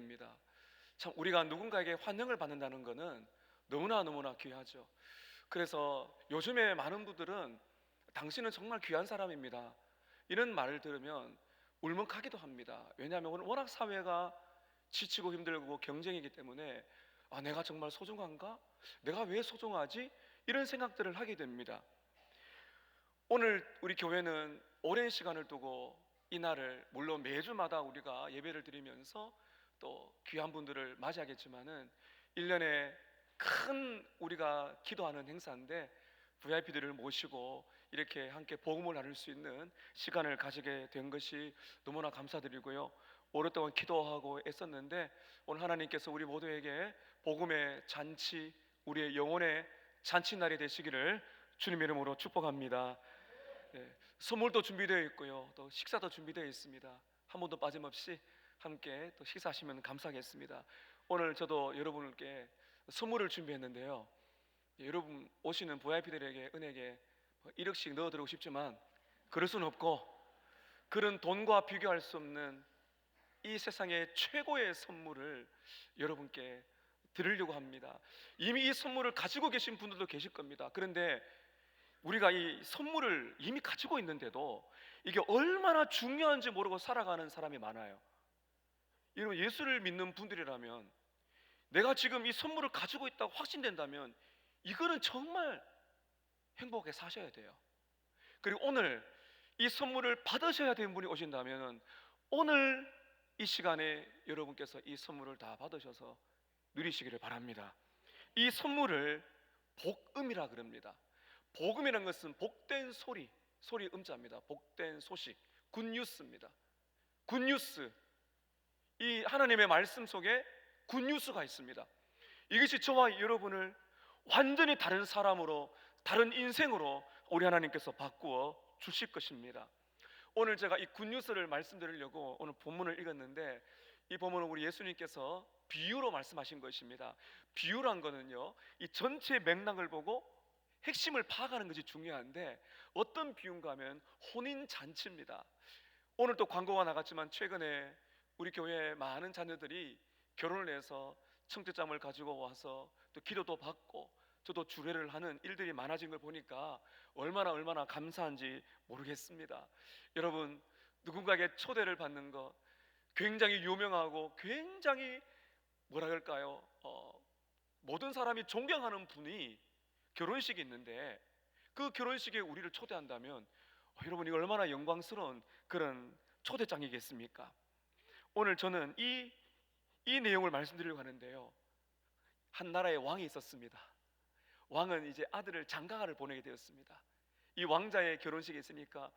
일입니다. 참 우리가 누군가에게 환영을 받는다는 것은 너무나 귀하죠. 그래서 요즘에 많은 분들은 당신은 정말 귀한 사람입니다, 이런 말을 들으면 울먹하기도 합니다. 왜냐하면 오늘 워낙 사회가 지치고 힘들고 경쟁이기 때문에 내가 정말 소중한가? 내가 왜 소중하지? 이런 생각들을 하게 됩니다. 오늘 우리 교회는 오랜 시간을 두고 이 날을 물론 매주마다 우리가 예배를 드리면서 또 귀한 분들을 맞이하겠지만은 1년에 큰 우리가 기도하는 행사인데 VIP들을 모시고 이렇게 함께 복음을 나눌 수 있는 시간을 가지게 된 것이 너무나 감사드리고요. 오랫동안 기도하고 애썼는데 오늘 하나님께서 우리 모두에게 복음의 잔치, 우리의 영혼의 잔치날이 되시기를 주님의 이름으로 축복합니다. 선물도 준비되어 있고요, 또 식사도 준비되어 있습니다. 한 번도 빠짐없이 함께 또 식사하시면 감사하겠습니다. 오늘 저도 여러분께 선물을 준비했는데요, 여러분 오시는 VIP들에게 은혜에 1억씩 넣어드리고 싶지만 그럴 수는 없고, 그런 돈과 비교할 수 없는 이 세상의 최고의 선물을 여러분께 드리려고 합니다. 이미 이 선물을 가지고 계신 분들도 계실 겁니다. 그런데 우리가 이 선물을 이미 가지고 있는데도 이게 얼마나 중요한지 모르고 살아가는 사람이 많아요. 여러분, 예수를 믿는 분들이라면 내가 지금 이 선물을 가지고 있다고 확신된다면 이거는 정말 행복하게 사셔야 돼요. 그리고 오늘 이 선물을 받으셔야 되는 분이 오신다면 오늘 이 시간에 여러분께서 이 선물을 다 받으셔서 누리시기를 바랍니다. 이 선물을 복음이라 그럽니다. 복음이라는 것은 복된 소리, 소리 음자입니다. 복된 소식, 굿뉴스입니다. 굿뉴스, 이 하나님의 말씀 속에 굿뉴스가 있습니다. 이것이 저와 여러분을 완전히 다른 사람으로, 다른 인생으로 우리 하나님께서 바꾸어 주실 것입니다. 오늘 제가 이 굿뉴스를 말씀드리려고 오늘 본문을 읽었는데, 이 본문은 우리 예수님께서 비유로 말씀하신 것입니다. 비유란 거는요, 이 전체 맥락을 보고 핵심을 파악하는 것이 중요한데, 어떤 비유인가 하면 혼인잔치입니다. 오늘 또 광고가 나갔지만 최근에 우리 교회에 많은 자녀들이 결혼을 해서 청첩장을 가지고 와서 또 기도도 받고 저도 주례를 하는 일들이 많아진 걸 보니까 얼마나 감사한지 모르겠습니다. 여러분, 누군가에게 초대를 받는 것, 굉장히 유명하고 굉장히 뭐라 그럴까요? 모든 사람이 존경하는 분이 결혼식이 있는데 그 결혼식에 우리를 초대한다면 여러분, 이거 얼마나 영광스러운 그런 초대장이겠습니까? 오늘 저는 이 내용을 말씀드리려고 하는데요, 한 나라의 왕이 있었습니다. 왕은 이제 아들을 장가가를 보내게 되었습니다. 이 왕자의 결혼식이 있으니까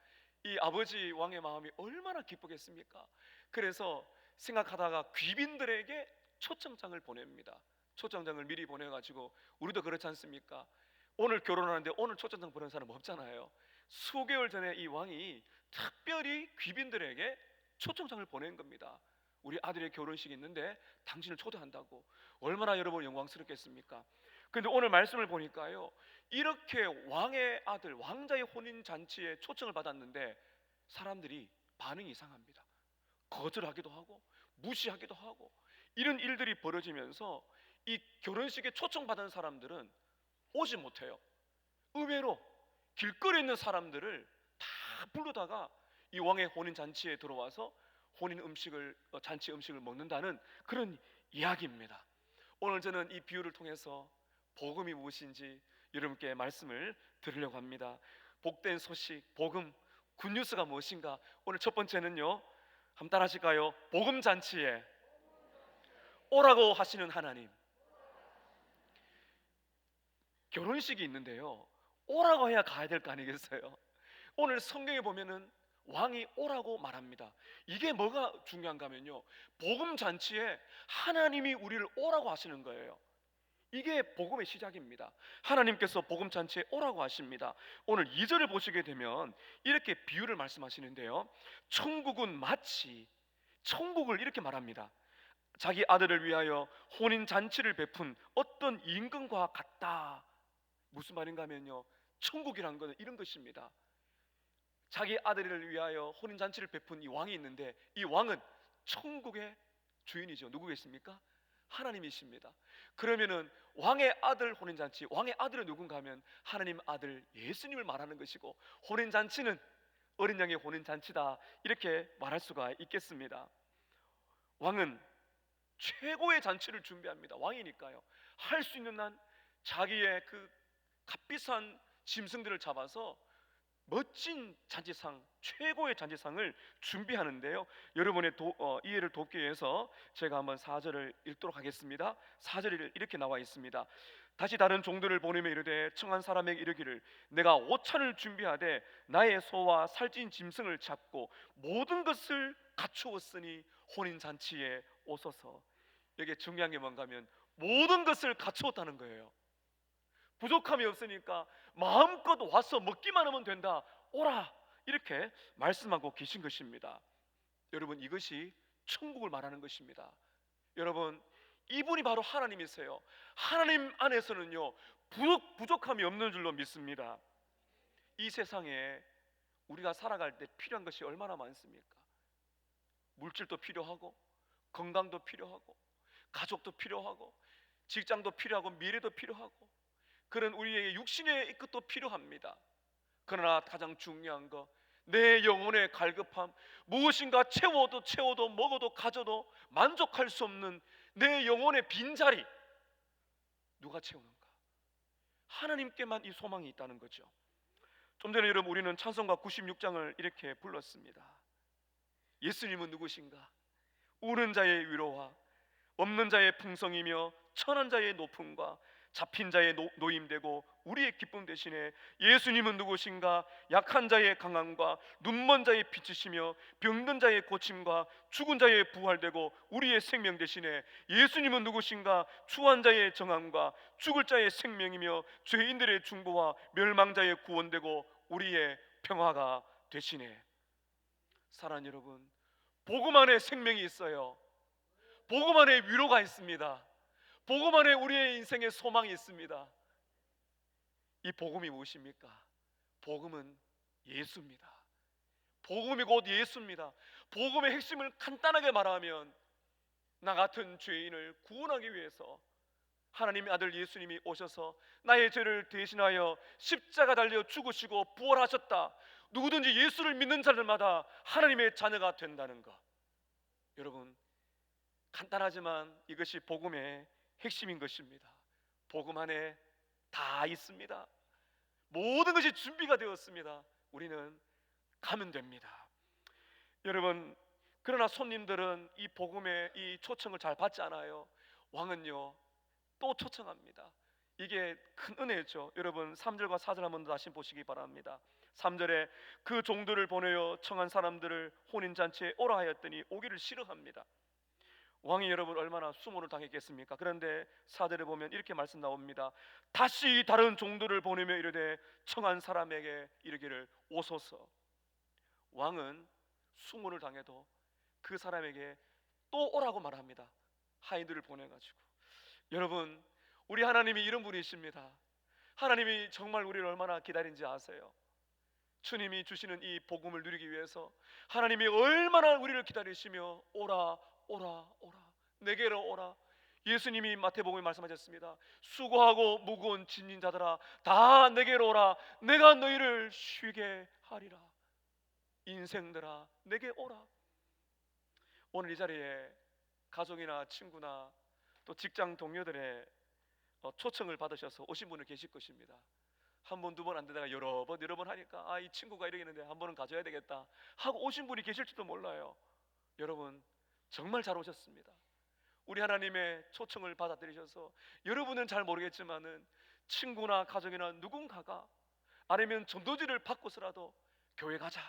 이 아버지 왕의 마음이 얼마나 기쁘겠습니까? 그래서 생각하다가 귀빈들에게 초청장을 보냅니다. 초청장을 미리 보내가지고, 우리도 그렇지 않습니까? 오늘 결혼하는데 오늘 초청장 보내는 사람 없잖아요. 수개월 전에 이 왕이 특별히 귀빈들에게 초청장을 보낸 겁니다. 우리 아들의 결혼식이 있는데 당신을 초대한다고. 얼마나 여러분 영광스럽겠습니까? 그런데 오늘 말씀을 보니까요, 이렇게 왕의 아들, 왕자의 혼인잔치에 초청을 받았는데 사람들이 반응이 이상합니다. 거절하기도 하고 무시하기도 하고, 이런 일들이 벌어지면서 이 결혼식에 초청받은 사람들은 오지 못해요. 의외로 길거리에 있는 사람들을 다 부르다가 이 왕의 혼인잔치에 들어와서 혼인 음식을, 잔치 음식을 먹는다는 그런 이야기입니다. 오늘 저는 이 비유를 통해서 복음이 무엇인지 여러분께 말씀을 드리려고 합니다. 복된 소식, 복음, 굿뉴스가 무엇인가? 오늘 첫 번째는요, 한번 따라 하실까요? 복음 잔치에 오라고 하시는 하나님. 결혼식이 있는데요, 오라고 해야 가야 될 거 아니겠어요? 오늘 성경에 보면은 왕이 오라고 말합니다. 이게 뭐가 중요한가 하면요, 복음 잔치에 하나님이 우리를 오라고 하시는 거예요. 이게 복음의 시작입니다. 하나님께서 복음 잔치에 오라고 하십니다. 오늘 2절을 보시게 되면 이렇게 비유를 말씀하시는데요, 천국은 마치, 천국을 이렇게 말합니다. 자기 아들을 위하여 혼인 잔치를 베푼 어떤 임금과 같다. 무슨 말인가 하면요, 천국이란 것은 이런 것입니다. 자기 아들을 위하여 혼인 잔치를 베푼 이 왕이 있는데 이 왕은 천국의 주인이죠. 누구 계십니까? 하나님이십니다. 그러면은 왕의 아들 혼인잔치, 왕의 아들은 누군가 하면 하나님 아들 예수님을 말하는 것이고, 혼인잔치는 어린 양의 혼인잔치다, 이렇게 말할 수가 있겠습니다. 왕은 최고의 잔치를 준비합니다. 왕이니까요. 할 수 있는 한 자기의 그 값비싼 짐승들을 잡아서 멋진 잔치상, 최고의 잔치상을 준비하는데요. 여러분의 이해를 돕기 위해서 제가 한번 4절을 읽도록 하겠습니다. 4절이 이렇게 나와 있습니다. 다시 다른 종들을 보내며 이르되 청한 사람에게 이르기를 내가 오찬을 준비하되 나의 소와 살찐 짐승을 잡고 모든 것을 갖추었으니 혼인잔치에 오소서. 여기에 중요한 게 뭔가 하면 모든 것을 갖추었다는 거예요. 부족함이 없으니까 마음껏 와서 먹기만 하면 된다, 오라, 이렇게 말씀하고 계신 것입니다. 여러분, 이것이 천국을 말하는 것입니다. 여러분, 이분이 바로 하나님이세요. 하나님 안에서는요 부족함이 없는 줄로 믿습니다. 이 세상에 우리가 살아갈 때 필요한 것이 얼마나 많습니까? 물질도 필요하고, 건강도 필요하고, 가족도 필요하고, 직장도 필요하고, 미래도 필요하고, 그런 우리에게 육신의 것도 필요합니다. 그러나 가장 중요한 거, 내 영혼의 갈급함, 무엇인가 채워도 먹어도 가져도 만족할 수 없는 내 영혼의 빈자리, 누가 채우는가? 하나님께만 이 소망이 있다는 거죠. 좀 전에 여러분, 우리는 찬송가 96장을 이렇게 불렀습니다. 예수님은 누구신가? 우는 자의 위로와 없는 자의 풍성이며 천한 자의 높음과 잡힌 자의 노임되고 우리의 기쁨 대신에 예수님은 누구신가? 약한 자의 강함과 눈먼 자의 빛이시며 병든 자의 고침과 죽은 자의 부활되고 우리의 생명 대신에 예수님은 누구신가? 추한 자의 정함과 죽을 자의 생명이며 죄인들의 중보와 멸망자의 구원되고 우리의 평화가 되시네. 사랑하는 여러분, 복음 안에 생명이 있어요. 복음 안에 위로가 있습니다. 복음 안에 우리의 인생에 소망이 있습니다. 이 복음이 무엇입니까? 복음은 예수입니다. 복음이 곧 예수입니다. 복음의 핵심을 간단하게 말하면 나 같은 죄인을 구원하기 위해서 하나님의 아들 예수님이 오셔서 나의 죄를 대신하여 십자가 달려 죽으시고 부활하셨다. 누구든지 예수를 믿는 자들마다 하나님의 자녀가 된다는 것. 여러분, 간단하지만 이것이 복음의 핵심인 것입니다. 복음 안에 다 있습니다. 모든 것이 준비가 되었습니다. 우리는 가면 됩니다. 여러분, 그러나 손님들은 이 복음의 이 초청을 잘 받지 않아요. 왕은요 또 초청합니다. 이게 큰 은혜죠. 여러분, 3절과 4절 한번 다시 보시기 바랍니다. 3절에 그 종들을 보내어 청한 사람들을 혼인잔치에 오라 하였더니 오기를 싫어합니다. 왕이 여러분 얼마나 수모를 당했겠습니까? 그런데 4절에 보면 이렇게 말씀 나옵니다. 다시 다른 종들을 보내며 이르되 청한 사람에게 이르기를 오소서. 왕은 수모를 당해도 그 사람에게 또 오라고 말합니다. 하인들을 보내가지고. 여러분, 우리 하나님이 이런 분이십니다. 하나님이 정말 우리를 얼마나 기다린지 아세요? 주님이 주시는 이 복음을 누리기 위해서 하나님이 얼마나 우리를 기다리시며 오라 오라 오라 내게로 오라. 예수님이 마태복음에 말씀하셨습니다. 수고하고 무거운 짐진 자들아 다 내게로 오라. 내가 너희를 쉬게 하리라. 인생들아 내게 오라. 오늘 이 자리에 가족이나 친구나 또 직장 동료들의 초청을 받으셔서 오신 분은 계실 것입니다. 한 번, 두 번 안 되다가 여러 번 하니까 이 친구가 이러겠는데 한 번은 가져야 되겠다 하고 오신 분이 계실지도 몰라요. 여러분, 정말 잘 오셨습니다. 우리 하나님의 초청을 받아들이셔서 여러분은 잘 모르겠지만은 친구나 가족이나 누군가가 아니면 전도지를 받고서라도 교회 가자,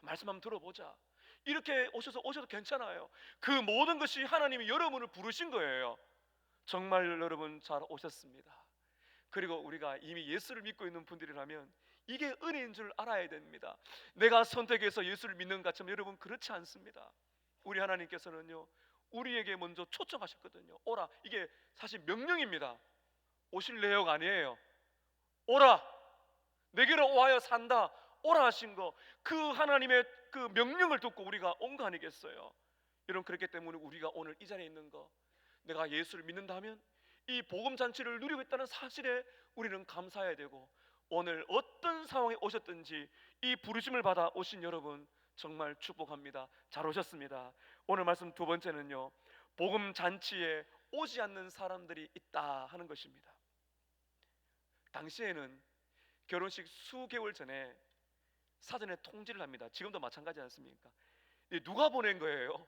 말씀 한번 들어보자, 이렇게 오셔도 괜찮아요. 그 모든 것이 하나님이 여러분을 부르신 거예요. 정말 여러분 잘 오셨습니다. 그리고 우리가 이미 예수를 믿고 있는 분들이라면 이게 은혜인 줄 알아야 됩니다. 내가 선택해서 예수를 믿는 것처럼 여러분 그렇지 않습니다. 우리 하나님께서는요 우리에게 먼저 초청하셨거든요. 오라. 이게 사실 명령입니다. 오실래요가 아니에요. 오라. 내게로 와야 산다. 오라 하신 거, 그 하나님의 그 명령을 듣고 우리가 온 거 아니겠어요? 여러분, 그렇기 때문에 우리가 오늘 이 자리에 있는 거, 내가 예수를 믿는다면 이 복음 잔치를 누리고 있다는 사실에 우리는 감사해야 되고, 오늘 어떤 상황에 오셨든지 이 부르심을 받아 오신 여러분 정말 축복합니다. 잘 오셨습니다. 오늘 말씀 두 번째는요, 복음 잔치에 오지 않는 사람들이 있다 하는 것입니다. 당시에는 결혼식 수개월 전에 사전에 통지를 합니다. 지금도 마찬가지 않습니까? 누가 보낸 거예요?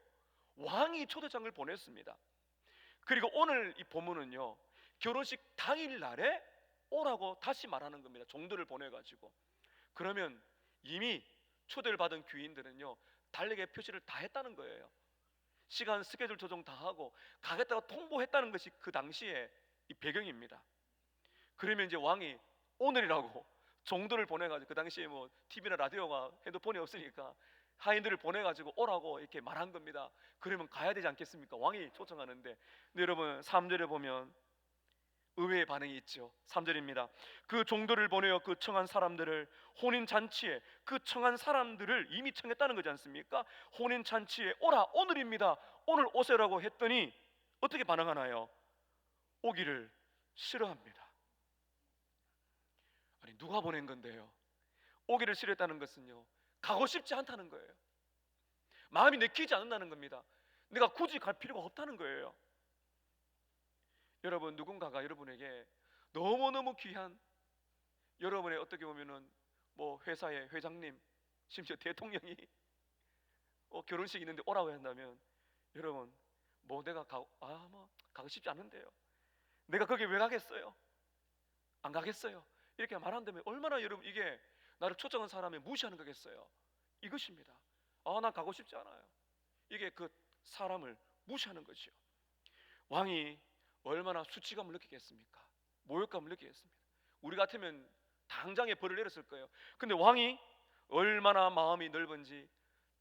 왕이 초대장을 보냈습니다. 그리고 오늘 이 본문은요, 결혼식 당일 날에 오라고 다시 말하는 겁니다. 종들을 보내가지고. 그러면 이미 초대를 받은 귀인들은요, 달력에 표시를 다 했다는 거예요. 시간 스케줄 조정 다 하고 가겠다고 통보했다는 것이 그 당시에 이 배경입니다. 그러면 이제 왕이 오늘이라고 종들을 보내가지고, 그 당시에 뭐 TV나 라디오가 핸드폰이 없으니까 하인들을 보내가지고 오라고 이렇게 말한 겁니다. 그러면 가야 되지 않겠습니까? 왕이 초청하는데. 근데 여러분, 3절에 보면 의외의 반응이 있죠. 3절입니다. 그 종들을 보내어 그 청한 사람들을, 혼인 잔치에 그 청한 사람들을 이미 청했다는 거지 않습니까? 혼인 잔치에 오라, 오늘입니다, 오늘 오세라고 했더니 어떻게 반응하나요? 오기를 싫어합니다. 아니, 누가 보낸 건데요? 오기를 싫어했다는 것은요, 가고 싶지 않다는 거예요. 마음이 내키지 않는다는 겁니다. 내가 굳이 갈 필요가 없다는 거예요. 여러분, 누군가가 여러분에게 너무너무 귀한, 여러분의 어떻게 보면은 뭐 회사의 회장님, 심지어 대통령이 결혼식 있는데 오라고 한다면, 여러분, 뭐 내가 가고 싶지 않은데요, 내가 거기 왜 가겠어요? 안 가겠어요, 이렇게 말한다면 얼마나 여러분 이게 나를 초청한 사람을 무시하는 거겠어요? 이것입니다. 난 가고 싶지 않아요. 이게 그 사람을 무시하는 거죠. 왕이 얼마나 수치감을 느끼겠습니까? 모욕감을 느끼겠습니다. 우리 같으면 당장에 벌을 내렸을 거예요. 근데 왕이 얼마나 마음이 넓은지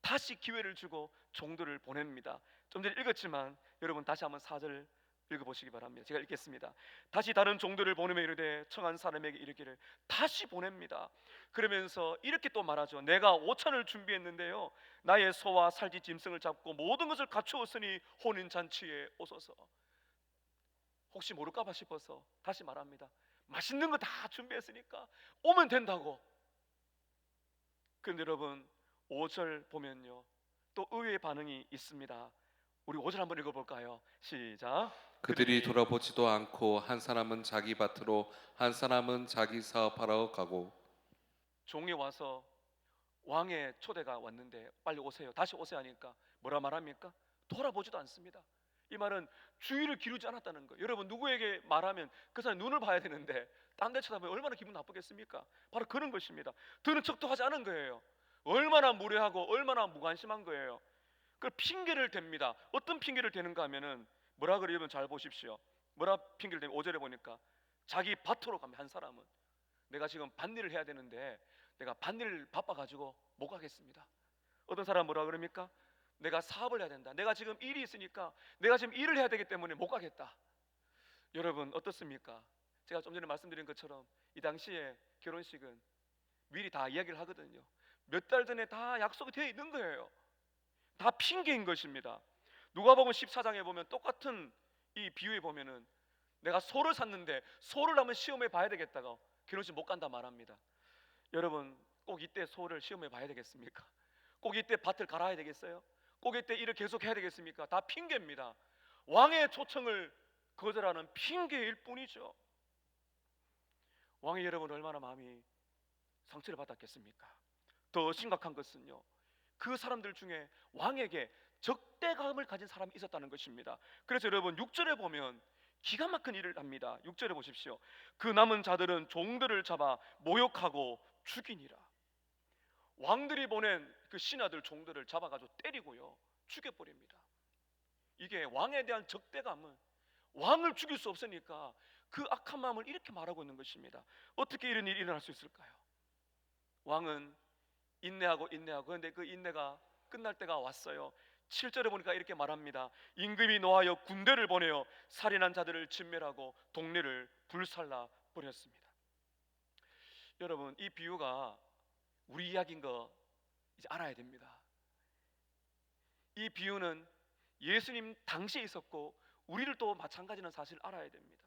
다시 기회를 주고 종들을 보냅니다. 좀 전에 읽었지만 여러분 다시 한번 4절 읽어보시기 바랍니다. 제가 읽겠습니다. 다시 다른 종들을 보내며 이르되 청한 사람에게 이르기를, 다시 보냅니다. 그러면서 이렇게 또 말하죠. 내가 오찬을 준비했는데요, 나의 소와 살지 짐승을 잡고 모든 것을 갖추었으니 혼인잔치에 오소서. 혹시 모를까봐 싶어서 다시 말합니다. 맛있는 거 다 준비했으니까 오면 된다고. 그런데 여러분, 5절 보면요, 또 의외의 반응이 있습니다. 우리 5절 한번 읽어볼까요? 시작. 그들이 돌아보지도 않고 한 사람은 자기 밭으로 한 사람은 자기 사업하러 가고. 종이 와서 왕의 초대가 왔는데 빨리 오세요, 다시 오세요 하니까 뭐라 말합니까? 돌아보지도 않습니다. 이 말은 주의를 기울이지 않았다는 거예요. 여러분, 누구에게 말하면 그 사람 눈을 봐야 되는데 딴 데 쳐다보면 얼마나 기분 나쁘겠습니까? 바로 그런 것입니다. 들은 척도 하지 않은 거예요. 얼마나 무례하고 얼마나 무관심한 거예요. 그 핑계를 댑니다. 어떤 핑계를 대는가 하면은 뭐라 그래요? 여러분 잘 보십시오. 뭐라 핑계를 대면 5절에 보니까 자기 밭으로 가면, 한 사람은 내가 지금 밭일을 해야 되는데 내가 밭일 바빠가지고 못 가겠습니다. 어떤 사람 뭐라 그럽니까? 내가 사업을 해야 된다, 내가 지금 일이 있으니까 내가 지금 일을 해야 되기 때문에 못 가겠다. 여러분 어떻습니까? 제가 좀 전에 말씀드린 것처럼 이 당시에 결혼식은 미리 다 이야기를 하거든요. 몇 달 전에 다 약속이 되어 있는 거예요. 다 핑계인 것입니다. 누가복음 14장에 보면 똑같은 이 비유에 보면은 내가 소를 샀는데 소를 한번 시험해 봐야 되겠다고 결혼식 못 간다 말합니다. 여러분, 꼭 이때 소를 시험해 봐야 되겠습니까? 꼭 이때 밭을 갈아야 되겠어요? 꼭 이때 일을 계속해야 되겠습니까? 다 핑계입니다. 왕의 초청을 거절하는 핑계일 뿐이죠. 왕이 여러분 얼마나 마음이 상처를 받았겠습니까? 더 심각한 것은요, 그 사람들 중에 왕에게 적대감을 가진 사람이 있었다는 것입니다. 그래서 여러분 6절에 보면 기가 막힌 일을 합니다. 6절에 보십시오. 그 남은 자들은 종들을 잡아 모욕하고 죽이니라. 왕들이 보낸 그 신하들 종들을 잡아가지고 때리고요, 죽여버립니다. 이게 왕에 대한 적대감은, 왕을 죽일 수 없으니까 그 악한 마음을 이렇게 말하고 있는 것입니다. 어떻게 이런 일이 일어날 수 있을까요? 왕은 인내하고 그런데 그 인내가 끝날 때가 왔어요. 7절에 보니까 이렇게 말합니다. 임금이 노하여 군대를 보내어 살인한 자들을 진멸하고 동네를 불살라 버렸습니다. 여러분, 이 비유가 우리 이야기인 거 이제 알아야 됩니다. 이 비유는 예수님 당시에 있었고 우리를 또 마찬가지는 사실 알아야 됩니다.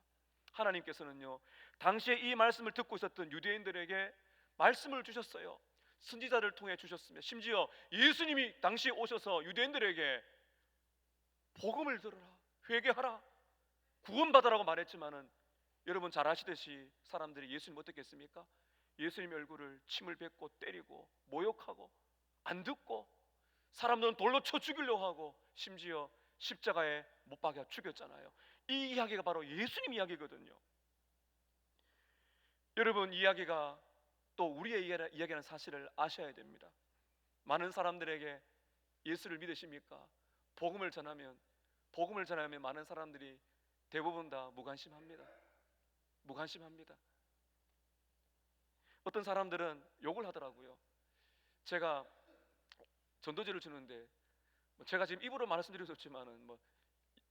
하나님께서는요, 당시에 이 말씀을 듣고 있었던 유대인들에게 말씀을 주셨어요. 선지자를 통해 주셨으며 심지어 예수님이 당시에 오셔서 유대인들에게 복음을 들어라, 회개하라, 구원받으라고 말했지만은 여러분 잘 아시듯이 사람들이 예수님 어떻게 했습니까? 예수님의 얼굴을 침을 뱉고 때리고 모욕하고 안 듣고 사람들은 돌로 쳐 죽이려고 하고 심지어 십자가에 못 박아 죽였잖아요. 이 이야기가 바로 예수님 이야기거든요. 여러분, 이 이야기가 또 우리의 이야기라는 사실을 아셔야 됩니다. 많은 사람들에게 예수를 믿으십니까? 복음을 전하면 많은 사람들이 대부분 다 무관심합니다. 무관심합니다. 어떤 사람들은 욕을 하더라고요. 제가 전도지를 주는데 제가 지금 입으로 말씀드릴 수 없지만은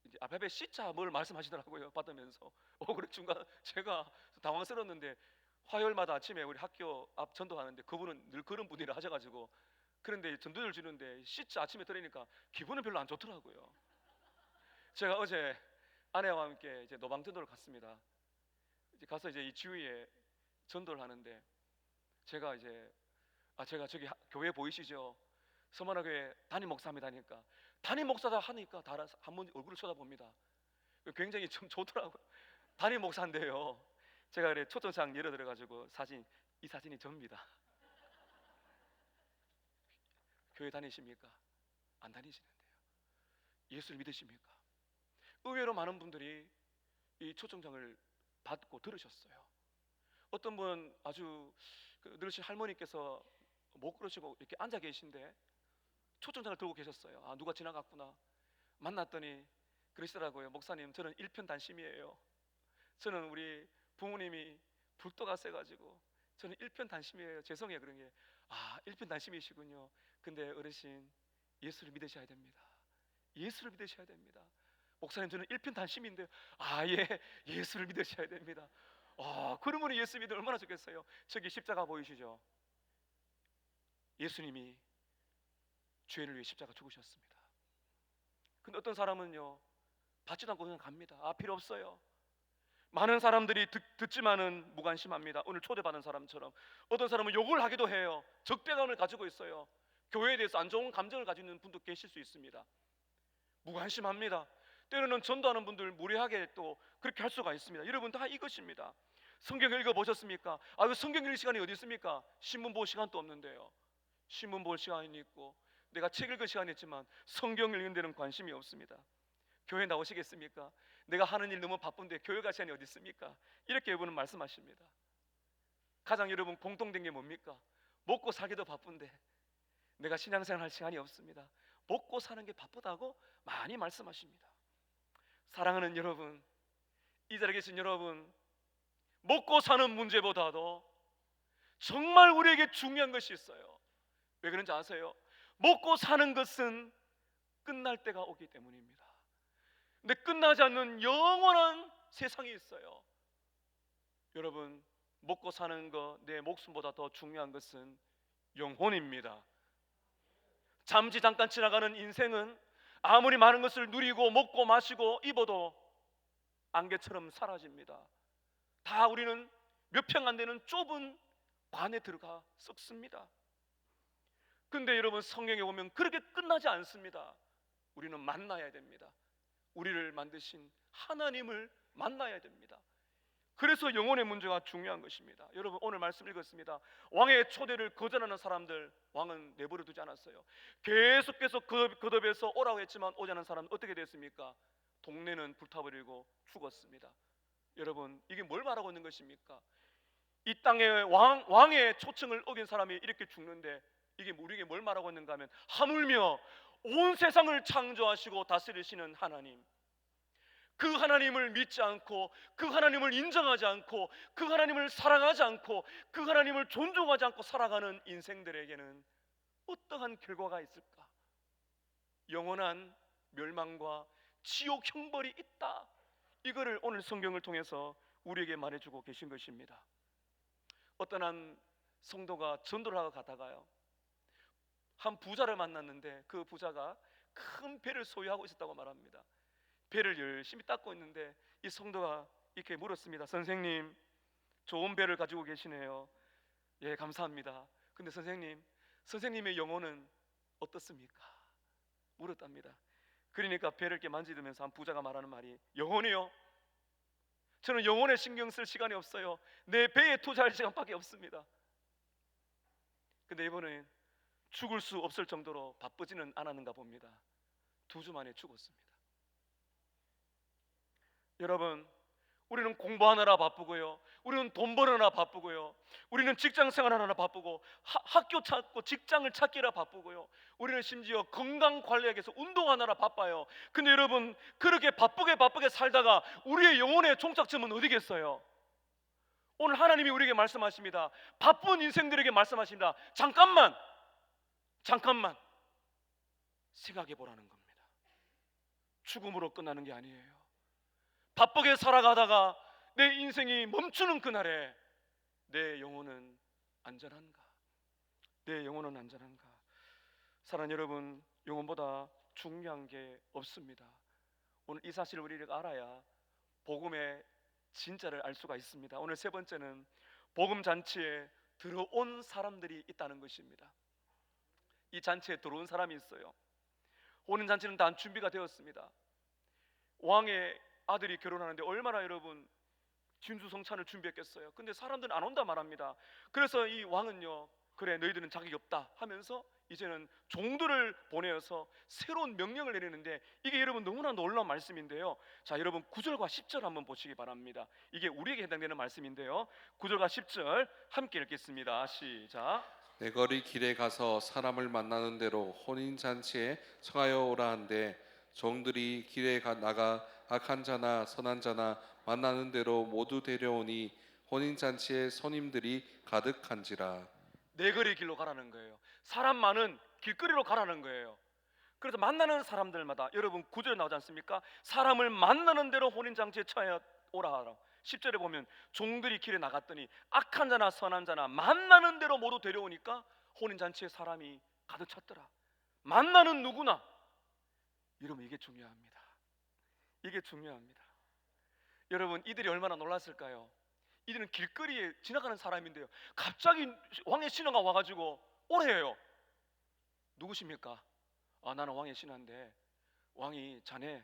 이제 앞에 C자 뭘 말씀하시더라고요. 받으면서 그래 중간 제가 당황스러웠는데 화요일마다 아침에 우리 학교 앞 전도하는데 그분은 늘 그런 분이라 하셔가지고 그런데 전도를 주는데 C자 아침에 들으니까 기분은 별로 안 좋더라고요. 제가 어제 아내와 함께 이제 노방 전도를 갔습니다. 이제 가서 이제 이 지휘에 전도를 하는데 제가 제가 저기 교회 보이시죠? 서만하게 담임 목사입니다 하니까 담임 목사다 하니까 다 한번 얼굴을 쳐다봅니다. 굉장히 좀 좋더라고요. 담임 목사인데요. 제가 그래 초청장 열어드려가지고 이 사진이 접니다. 교회 다니십니까? 안 다니시는데요. 예수를 믿으십니까? 의외로 많은 분들이 이 초청장을 받고 들으셨어요. 어떤 분 아주 늙으신 할머니께서 못 걸으시고 이렇게 앉아 계신데 초청장을 들고 계셨어요. 아, 누가 지나갔구나. 만났더니 그러시더라고요. 목사님, 저는 일편단심이에요. 저는 우리 부모님이 불도가 세가지고 저는 일편단심이에요. 죄송해요. 그런 게 일편단심이시군요. 근데 어르신, 예수를 믿으셔야 됩니다. 예수를 믿으셔야 됩니다. 목사님, 저는 일편단심인데 예, 예수를 믿으셔야 됩니다. 그러면 예수 믿으면 얼마나 좋겠어요. 저기 십자가 보이시죠? 예수님이 죄를 위해 십자가 죽으셨습니다. 근데 어떤 사람은요, 받지도 않고 그냥 갑니다. 필요 없어요. 많은 사람들이 듣지만은 무관심합니다. 오늘 초대받은 사람처럼 어떤 사람은 욕을 하기도 해요. 적대감을 가지고 있어요. 교회에 대해서 안 좋은 감정을 가지고 있는 분도 계실 수 있습니다. 무관심합니다. 때로는 전도하는 분들 무례하게 또 그렇게 할 수가 있습니다. 여러분 다 이것입니다. 성경 읽어보셨습니까? 그 성경 읽을 시간이 어디 있습니까? 신문 볼 시간도 없는데요. 신문 볼 시간이 있고 내가 책 읽을 시간이 있지만 성경 읽는 데는 관심이 없습니다. 교회 나오시겠습니까? 내가 하는 일 너무 바쁜데 교회 갈 시간이 어디 있습니까? 이렇게 여러분은 말씀하십니다. 가장 여러분 공통된 게 뭡니까? 먹고 살기도 바쁜데 내가 신앙생활 할 시간이 없습니다. 먹고 사는 게 바쁘다고 많이 말씀하십니다. 사랑하는 여러분, 이 자리에 계신 여러분, 먹고 사는 문제보다도 정말 우리에게 중요한 것이 있어요. 왜 그런지 아세요? 먹고 사는 것은 끝날 때가 오기 때문입니다. 근데 끝나지 않는 영원한 세상이 있어요. 여러분, 먹고 사는 것, 내 목숨보다 더 중요한 것은 영혼입니다. 잠시 잠깐 지나가는 인생은 아무리 많은 것을 누리고 먹고 마시고 입어도 안개처럼 사라집니다. 다 우리는 몇 평 안 되는 좁은 관에 들어가 썩습니다. 근데 여러분, 성경에 보면 그렇게 끝나지 않습니다. 우리는 만나야 됩니다. 우리를 만드신 하나님을 만나야 됩니다. 그래서 영혼의 문제가 중요한 것입니다. 여러분, 오늘 말씀 읽었습니다. 왕의 초대를 거절하는 사람들 왕은 내버려 두지 않았어요. 계속해서 거듭해서 오라고 했지만 오지 않은 사람은 어떻게 됐습니까? 동네는 불타버리고 죽었습니다. 여러분, 이게 뭘 말하고 있는 것입니까? 이 땅에 왕의 초청을 어긴 사람이 이렇게 죽는데 이게 우리에게 뭘 말하고 있는가 하면 하물며 온 세상을 창조하시고 다스리시는 하나님, 그 하나님을 믿지 않고 그 하나님을 인정하지 않고 그 하나님을 사랑하지 않고 그 하나님을 존중하지 않고 살아가는 인생들에게는 어떠한 결과가 있을까? 영원한 멸망과 지옥 형벌이 있다. 이거를 오늘 성경을 통해서 우리에게 말해주고 계신 것입니다. 어떤 한 성도가 전도를 하고 가다가요, 한 부자를 만났는데 그 부자가 큰 배를 소유하고 있었다고 말합니다. 배를 열심히 닦고 있는데 이 성도가 이렇게 물었습니다. 선생님, 좋은 배를 가지고 계시네요. 예, 감사합니다. 근데 선생님의 영혼은 어떻습니까? 물었답니다. 그러니까 배를 이렇게 만지면서 한 부자가 말하는 말이, 영혼이요? 저는 영혼에 신경 쓸 시간이 없어요. 내 배에 투자할 시간밖에 없습니다. 근데 이번엔 죽을 수 없을 정도로 바쁘지는 않았는가 봅니다. 2주 만에 죽었습니다. 여러분, 우리는 공부하느라 바쁘고요, 우리는 돈 버느라 바쁘고요, 우리는 직장 생활하느라 바쁘고, 학교 찾고 직장을 찾기라 바쁘고요, 우리는 심지어 건강 관리하기 위해서 운동하느라 바빠요. 근데 여러분, 그렇게 바쁘게 살다가 우리의 영혼의 종착점은 어디겠어요? 오늘 하나님이 우리에게 말씀하십니다. 바쁜 인생들에게 말씀하십니다. 잠깐만 생각해 보라는 겁니다. 죽음으로 끝나는 게 아니에요. 바쁘게 살아가다가 내 인생이 멈추는 그날에 내 영혼은 안전한가? 내 영혼은 안전한가? 사랑하는 여러분, 영혼보다 중요한 게 없습니다. 오늘 이 사실을 우리가 알아야 복음의 진짜를 알 수가 있습니다. 오늘 세 번째는 복음 잔치에 들어온 사람들이 있다는 것입니다. 이 잔치에 들어온 사람이 있어요. 오는 잔치는 다 준비가 되었습니다. 왕의 아들이 결혼하는데 얼마나 여러분 진수성찬을 준비했겠어요. 근데 사람들은 안 온다 말합니다. 그래서 이 왕은요, 그래 너희들은 자격이 없다 하면서 이제는 종들을 보내어서 새로운 명령을 내리는데, 이게 여러분 너무나 놀라운 말씀인데요. 자, 여러분 9절과 10절 한번 보시기 바랍니다. 이게 우리에게 해당되는 말씀인데요. 9절과 10절 함께 읽겠습니다. 시작. 내 거리 길에 가서 사람을 만나는 대로 혼인 잔치에 청하여 오라 한데 종들이 길에 나가 악한 자나 선한 자나 만나는 대로 모두 데려오니 혼인 잔치에 손님들이 가득한지라. 내 거리 길로 가라는 거예요. 사람 많은 길거리로 가라는 거예요. 그래서 만나는 사람들마다, 여러분 9절에 나오지 않습니까? 사람을 만나는 대로 혼인잔치에 청하여 오라 하라. 10절에 보면 종들이 길에 나갔더니 악한 자나 선한 자나 만나는 대로 모두 데려오니까 혼인잔치에 사람이 가득 찼더라. 만나는 누구나. 여러분, 이게 중요합니다. 이게 중요합니다. 여러분, 이들이 얼마나 놀랐을까요? 이들은 길거리에 지나가는 사람인데요, 갑자기 왕의 신하가 와가지고 오래요. 누구십니까? 아, 나는 왕의 신하인데 왕이 자네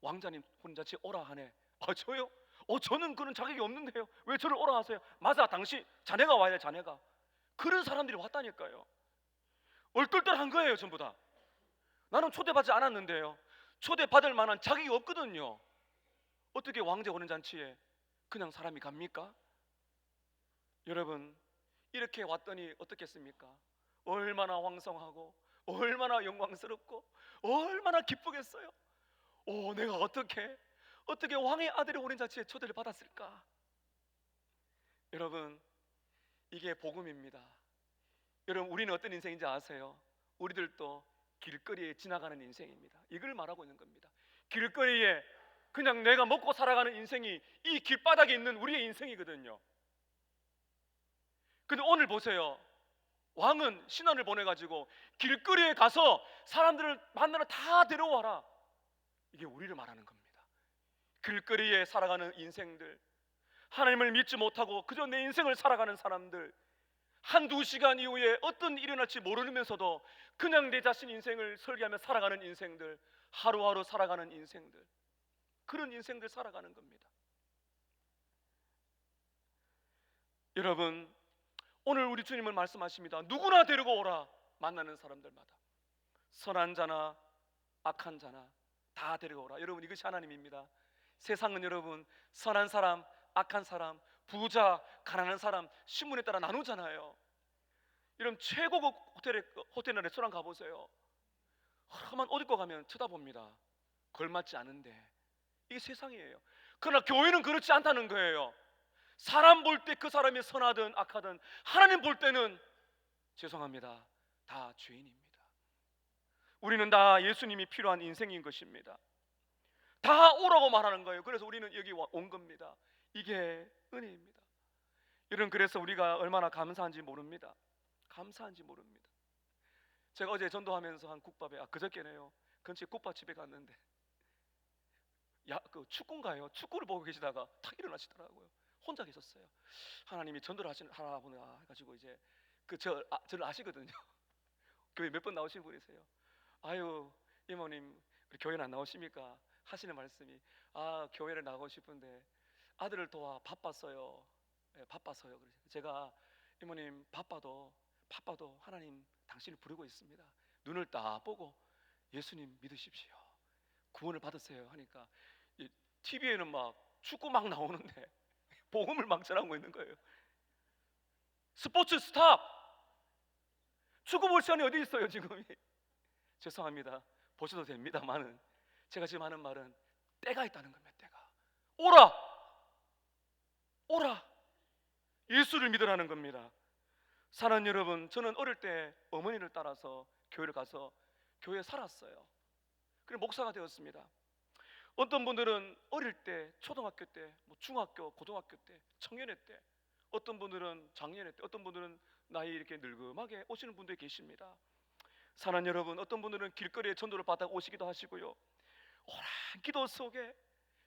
왕자님 혼인잔치에 오라 하네. 아, 저요? 저는 그런 자격이 없는데요, 왜 저를 오라 하세요? 맞아, 당신 자네가 와야 돼. 자네가. 그런 사람들이 왔다니까요. 얼떨떨한 거예요. 전부 다. 나는 초대받지 않았는데요, 초대받을 만한 자격이 없거든요. 어떻게 왕제 혼인잔치에 그냥 사람이 갑니까? 여러분, 이렇게 왔더니 어떻겠습니까? 얼마나 왕성하고 얼마나 영광스럽고 얼마나 기쁘겠어요. 내가 어떻게 왕의 아들의 혼인잔치에 초대를 받았을까? 여러분, 이게 복음입니다. 여러분, 우리는 어떤 인생인지 아세요? 우리들도 길거리에 지나가는 인생입니다. 이걸 말하고 있는 겁니다. 길거리에 그냥 내가 먹고 살아가는 인생이 이 길바닥에 있는 우리의 인생이거든요. 근데 오늘 보세요. 왕은 신하를 보내가지고 길거리에 가서 사람들을 만나러 다 데려와라. 이게 우리를 말하는 겁니다. 길거리에 살아가는 인생들, 하나님을 믿지 못하고 그저 내 인생을 살아가는 사람들, 한두 시간 이후에 어떤 일이 일어날지 모르면서도 그냥 내 자신 인생을 설계하며 살아가는 인생들, 하루하루 살아가는 인생들, 그런 인생들 살아가는 겁니다. 여러분, 오늘 우리 주님은 말씀하십니다. 누구나 데리고 오라. 만나는 사람들마다, 선한 자나 악한 자나 다 데리고 오라. 여러분, 이것이 하나님입니다. 세상은 여러분 선한 사람, 악한 사람, 부자, 가난한 사람 신분에 따라 나누잖아요. 여러분, 최고급 호텔이나 레스토랑 가보세요. 하만 어디 거 가면 쳐다봅니다. 걸맞지 않은데. 이게 세상이에요. 그러나 교회는 그렇지 않다는 거예요. 사람 볼 때 그 사람이 선하든 악하든 하나님 볼 때는 죄송합니다, 다 죄인입니다. 우리는 다 예수님이 필요한 인생인 것입니다. 다 오라고 말하는 거예요. 그래서 우리는 여기 온 겁니다. 이게 은혜입니다. 여러분, 그래서 우리가 얼마나 감사한지 모릅니다. 감사한지 모릅니다. 제가 어제 전도하면서 한 국밥에 그저께네요. 근처에 국밥집에 갔는데 그 축구인가요? 축구를 보고 계시다가 탁 일어나시더라고요. 혼자 계셨어요. 하나님이 전도를 하나 보나 해가지고 이제 저를 아시거든요. 교회 몇 번 나오신 분이세요. 아유 이모님 우리 교회는 안 나오십니까? 하시는 말씀이 교회를 나가고 싶은데 아들을 도와 바빴어요. 예, 바빠서요. 그래서 제가 이모님 바빠도 하나님 당신을 부르고 있습니다. 눈을 딱 보고 예수님 믿으십시오. 구원을 받으세요 하니까 TV에는 막 축구 막 나오는데 복음을 막 전하고 있는 거예요. 스포츠 스탑! 축구 볼 시간이 어디 있어요 지금? 죄송합니다. 보셔도 됩니다만은 제가 지금 하는 말은 때가 있다는 겁니다. 때가 오라! 오라! 예수를 믿으라는 겁니다. 사랑하는 여러분, 저는 어릴 때 어머니를 따라서 교회를 가서 교회에 살았어요. 그리고 목사가 되었습니다. 어떤 분들은 어릴 때 초등학교 때, 중학교, 고등학교 때, 청년회 때, 어떤 분들은 장년회 때, 어떤 분들은 나이 이렇게 늙음하게 오시는 분들이 계십니다. 사랑하는 여러분, 어떤 분들은 길거리에 전도를 받아 오시기도 하시고요. 오랜 기도 속에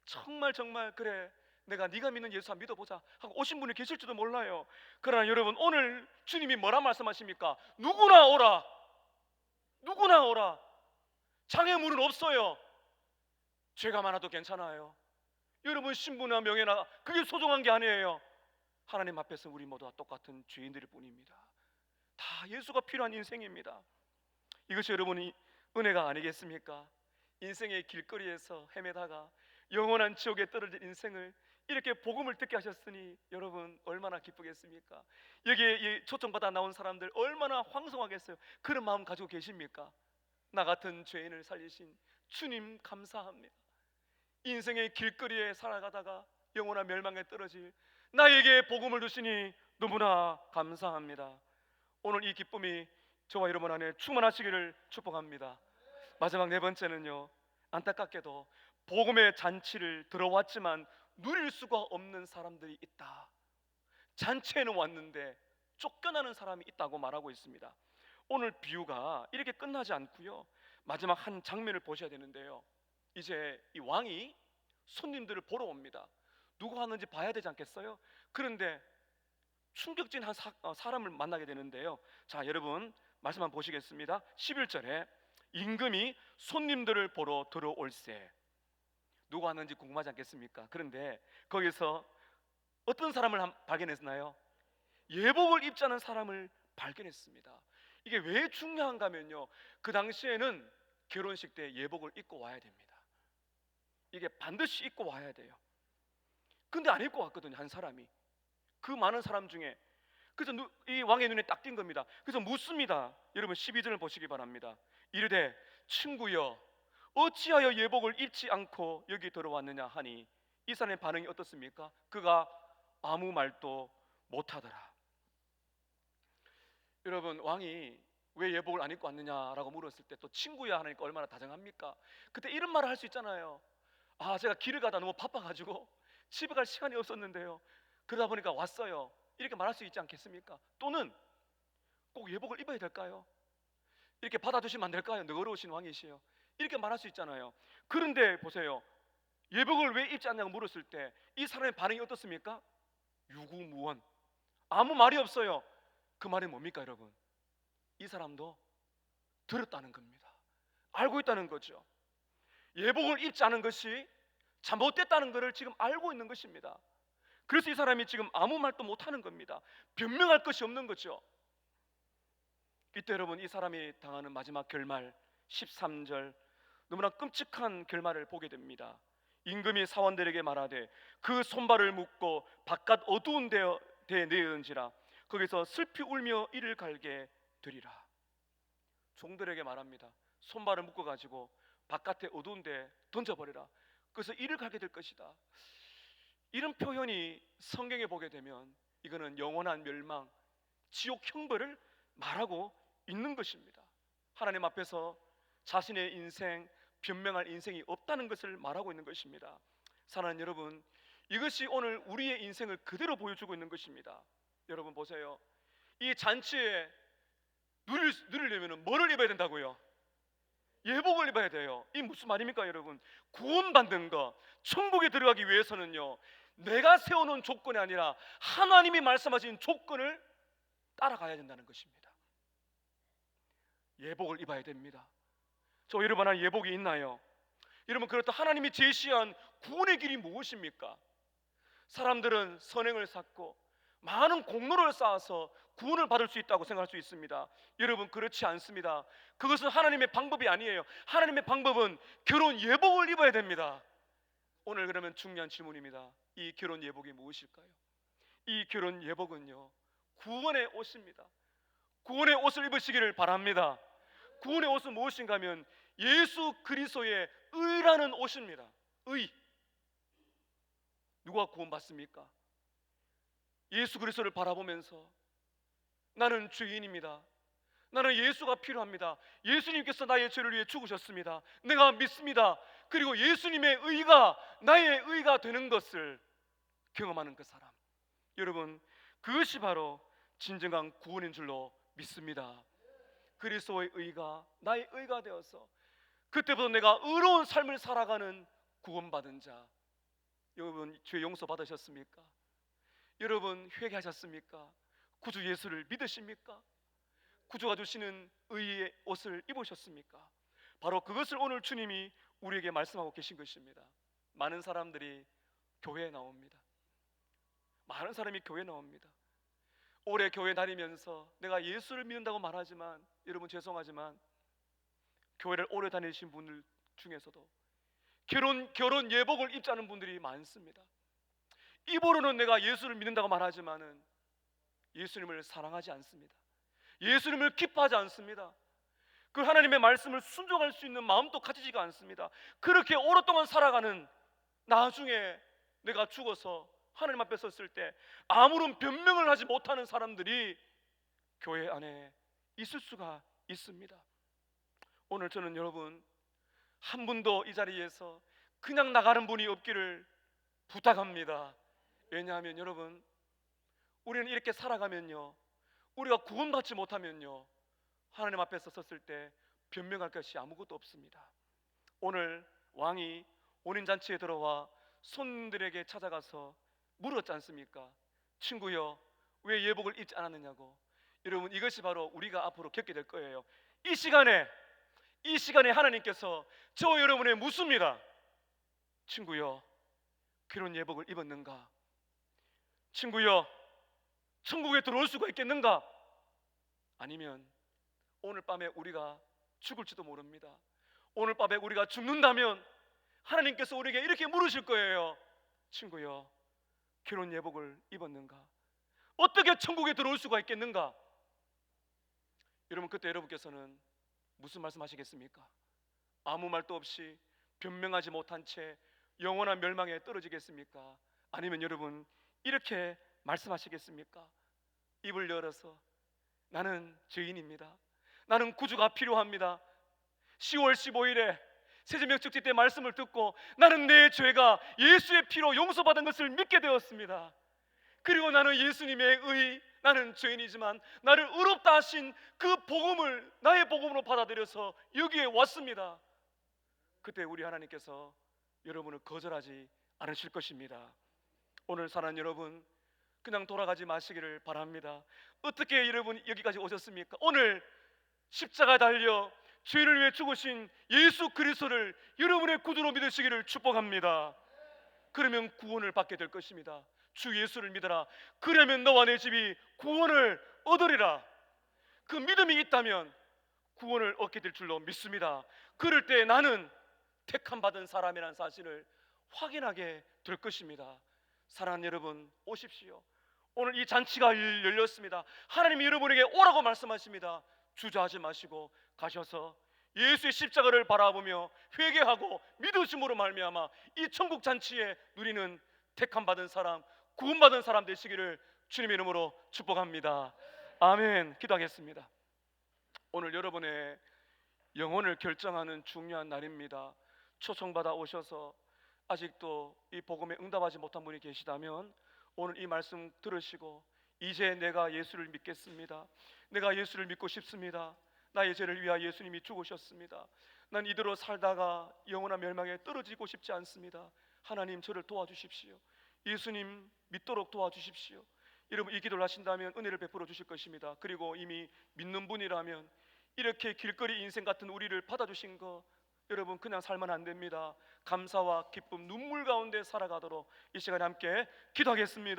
정말 그래 내가 네가 믿는 예수 한번 믿어보자 하고 오신 분이 계실지도 몰라요. 그러나 여러분 오늘 주님이 뭐라 말씀하십니까? 누구나 오라. 누구나 오라. 장애물은 없어요. 죄가 많아도 괜찮아요. 여러분 신분이나 명예나 그게 소중한 게 아니에요. 하나님 앞에서 우리 모두가 똑같은 죄인들일 뿐입니다. 다 예수가 필요한 인생입니다. 이것이 여러분이 은혜가 아니겠습니까? 인생의 길거리에서 헤매다가 영원한 지옥에 떨어질 인생을 이렇게 복음을 듣게 하셨으니 여러분 얼마나 기쁘겠습니까? 여기에 초청받아 나온 사람들 얼마나 황송하겠어요. 그런 마음 가지고 계십니까? 나 같은 죄인을 살리신 주님 감사합니다. 인생의 길거리에 살아가다가 영원한 멸망에 떨어질 나에게 복음을 주시니 너무나 감사합니다. 오늘 이 기쁨이 저와 여러분 안에 충만하시기를 축복합니다. 마지막 네 번째는요, 안타깝게도 복음의 잔치를 들어왔지만 누릴 수가 없는 사람들이 있다. 잔치에는 왔는데 쫓겨나는 사람이 있다고 말하고 있습니다. 오늘 비유가 이렇게 끝나지 않고요, 마지막 한 장면을 보셔야 되는데요, 이제 이 왕이 손님들을 보러 옵니다. 누가 왔는지 봐야 되지 않겠어요? 그런데 충격적인 한 사람을 만나게 되는데요. 자, 여러분 말씀 한번 보시겠습니다. 11절에 임금이 손님들을 보러 들어올세. 누가 왔는지 궁금하지 않겠습니까? 그런데 거기서 어떤 사람을 발견했나요? 예복을 입지 않은 사람을 발견했습니다. 이게 왜 중요한가 하면요, 그 당시에는 결혼식 때 예복을 입고 와야 됩니다. 이게 반드시 입고 와야 돼요. 근데 안 입고 왔거든요, 한 사람이. 그 많은 사람 중에. 그래서 이 왕의 눈에 딱 띈 겁니다. 그래서 묻습니다. 여러분 12절을 보시기 바랍니다. 이르되 친구여 어찌하여 예복을 입지 않고 여기 들어왔느냐 하니 이 사람의 반응이 어떻습니까? 그가 아무 말도 못하더라. 여러분 왕이 왜 예복을 안 입고 왔느냐라고 물었을 때 또 친구야 하니까 얼마나 다정합니까? 그때 이런 말을 할 수 있잖아요. 제가 길을 가다 너무 바빠가지고 집에 갈 시간이 없었는데요, 그러다 보니까 왔어요. 이렇게 말할 수 있지 않겠습니까? 또는 꼭 예복을 입어야 될까요? 이렇게 받아주시면 안 될까요? 너그러우신 왕이시여. 이렇게 말할 수 있잖아요. 그런데 보세요, 예복을 왜 입지 않냐고 물었을 때 이 사람의 반응이 어떻습니까? 유구무원, 아무 말이 없어요. 그 말이 뭡니까 여러분? 이 사람도 들었다는 겁니다. 알고 있다는 거죠. 예복을 입지 않은 것이 잘못됐다는 것을 지금 알고 있는 것입니다. 그래서 이 사람이 지금 아무 말도 못하는 겁니다. 변명할 것이 없는 거죠. 이때 여러분 이 사람이 당하는 마지막 결말 13절, 너무나 끔찍한 결말을 보게 됩니다. 임금이 사원들에게 말하되 그 손발을 묶고 바깥 어두운 데에 내던지라. 거기서 슬피 울며 이를 갈게 되리라. 종들에게 말합니다. 손발을 묶어 가지고 바깥에 어두운 데 던져버리라. 그래서 이를 갈게 될 것이다. 이런 표현이 성경에 보게 되면 이거는 영원한 멸망, 지옥 형벌을 말하고 있는 것입니다. 하나님 앞에서 자신의 인생, 변명할 인생이 없다는 것을 말하고 있는 것입니다. 사랑하는 여러분, 이것이 오늘 우리의 인생을 그대로 보여주고 있는 것입니다. 여러분 보세요. 이 잔치에 누리려면 뭐를 입어야 된다고요? 예복을 입어야 돼요. 이 무슨 말입니까 여러분? 구원받는 것, 천국에 들어가기 위해서는요, 내가 세워놓은 조건이 아니라 하나님이 말씀하신 조건을 따라가야 된다는 것입니다. 예복을 입어야 됩니다. 저 여러분 안에 예복이 있나요? 여러분, 그렇다 하나님이 제시한 구원의 길이 무엇입니까? 사람들은 선행을 쌓고 많은 공로를 쌓아서 구원을 받을 수 있다고 생각할 수 있습니다. 여러분, 그렇지 않습니다. 그것은 하나님의 방법이 아니에요. 하나님의 방법은 결혼 예복을 입어야 됩니다. 오늘 그러면 중요한 질문입니다. 이 결혼 예복이 무엇일까요? 이 결혼 예복은요, 구원의 옷입니다. 구원의 옷을 입으시기를 바랍니다. 구원의 옷은 무엇인가 하면 예수 그리스도의 의라는 옷입니다. 의. 누가 구원받습니까? 예수 그리스도를 바라보면서 나는 죄인입니다. 나는 예수가 필요합니다. 예수님께서 나의 죄를 위해 죽으셨습니다. 내가 믿습니다. 그리고 예수님의 의가 나의 의가 되는 것을 경험하는 그 사람, 여러분, 그것이 바로 진정한 구원인 줄로 믿습니다. 그리스도의 의가 나의 의가 되어서 그때부터 내가 의로운 삶을 살아가는 구원받은 자. 여러분, 죄 용서 받으셨습니까? 여러분, 회개하셨습니까? 구주 예수를 믿으십니까? 구주가 주시는 의의 옷을 입으셨습니까? 바로 그것을 오늘 주님이 우리에게 말씀하고 계신 것입니다. 많은 사람들이 교회에 나옵니다. 많은 사람이 교회에 나옵니다. 오래 교회 다니면서 내가 예수를 믿는다고 말하지만, 여러분 죄송하지만 교회를 오래 다니신 분들 중에서도 결혼 예복을 입지 않은 분들이 많습니다. 입으로는 내가 예수를 믿는다고 말하지만은 예수님을 사랑하지 않습니다. 예수님을 기뻐하지 않습니다. 그 하나님의 말씀을 순종할 수 있는 마음도 가지지가 않습니다. 그렇게 오랫동안 살아가는, 나중에 내가 죽어서 하나님 앞에 섰을 때 아무런 변명을 하지 못하는 사람들이 교회 안에 있을 수가 있습니다. 오늘 저는 여러분, 한 분도 이 자리에서 그냥 나가는 분이 없기를 부탁합니다. 왜냐하면 여러분, 우리는 이렇게 살아가면요, 우리가 구원받지 못하면요, 하나님 앞에서 섰을 때 변명할 것이 아무것도 없습니다. 오늘 왕이 혼인잔치에 들어와 손님들에게 찾아가서 물었지 않습니까? 친구여, 왜 예복을 입지 않았느냐고. 여러분, 이것이 바로 우리가 앞으로 겪게 될 거예요. 이 시간에 하나님께서 저 여러분의 묻습니다. 친구여, 결혼 예복을 입었는가? 친구여, 천국에 들어올 수가 있겠는가? 아니면 오늘 밤에 우리가 죽을지도 모릅니다. 오늘 밤에 우리가 죽는다면 하나님께서 우리에게 이렇게 물으실 거예요. 친구여, 결혼 예복을 입었는가? 어떻게 천국에 들어올 수가 있겠는가? 여러분, 그때 여러분께서는 무슨 말씀하시겠습니까? 아무 말도 없이 변명하지 못한 채 영원한 멸망에 떨어지겠습니까? 아니면 여러분, 이렇게 말씀하시겠습니까? 입을 열어서 나는 죄인입니다. 나는 구주가 필요합니다. 10월 15일에 세제명축제 때 말씀을 듣고 나는 내 죄가 예수의 피로 용서받은 것을 믿게 되었습니다. 그리고 나는 예수님의 의, 나는 죄인이지만 나를 의롭다 하신 그 복음을 나의 복음으로 받아들여서 여기에 왔습니다. 그때 우리 하나님께서 여러분을 거절하지 않으실 것입니다. 오늘 사랑하는 여러분, 그냥 돌아가지 마시기를 바랍니다. 어떻게 여러분 여기까지 오셨습니까? 오늘 십자가 달려 죄를 위해 죽으신 예수 그리스도를 여러분의 구주로 믿으시기를 축복합니다. 그러면 구원을 받게 될 것입니다. 주 예수를 믿어라. 그러면 너와 내 집이 구원을 얻으리라. 그 믿음이 있다면 구원을 얻게 될 줄로 믿습니다. 그럴 때 나는 택함 받은 사람이라는 사실을 확인하게 될 것입니다. 사랑하는 여러분, 오십시오. 오늘 이 잔치가 열렸습니다. 하나님이 여러분에게 오라고 말씀하십니다. 주저하지 마시고 가셔서 예수의 십자가를 바라보며 회개하고 믿으심으로 말미암아 이 천국 잔치에 누리는 택함 받은 사람, 구원받은 사람 되시기를 주님의 이름으로 축복합니다. 아멘. 기도하겠습니다. 오늘 여러분의 영혼을 결정하는 중요한 날입니다. 초청받아 오셔서 아직도 이 복음에 응답하지 못한 분이 계시다면 오늘 이 말씀 들으시고 이제 내가 예수를 믿겠습니다. 내가 예수를 믿고 싶습니다. 나의 죄를 위하여 예수님이 죽으셨습니다. 난 이대로 살다가 영원한 멸망에 떨어지고 싶지 않습니다. 하나님 저를 도와주십시오. 예수님 믿도록 도와주십시오. 여러분 이 기도를 하신다면 은혜를 베풀어 주실 것입니다. 그리고 이미 믿는 분이라면 이렇게 길거리 인생 같은 우리를 받아주신 거 여러분 그냥 살면 안 됩니다. 감사와 기쁨 눈물 가운데 살아가도록 이 시간에 함께 기도하겠습니다.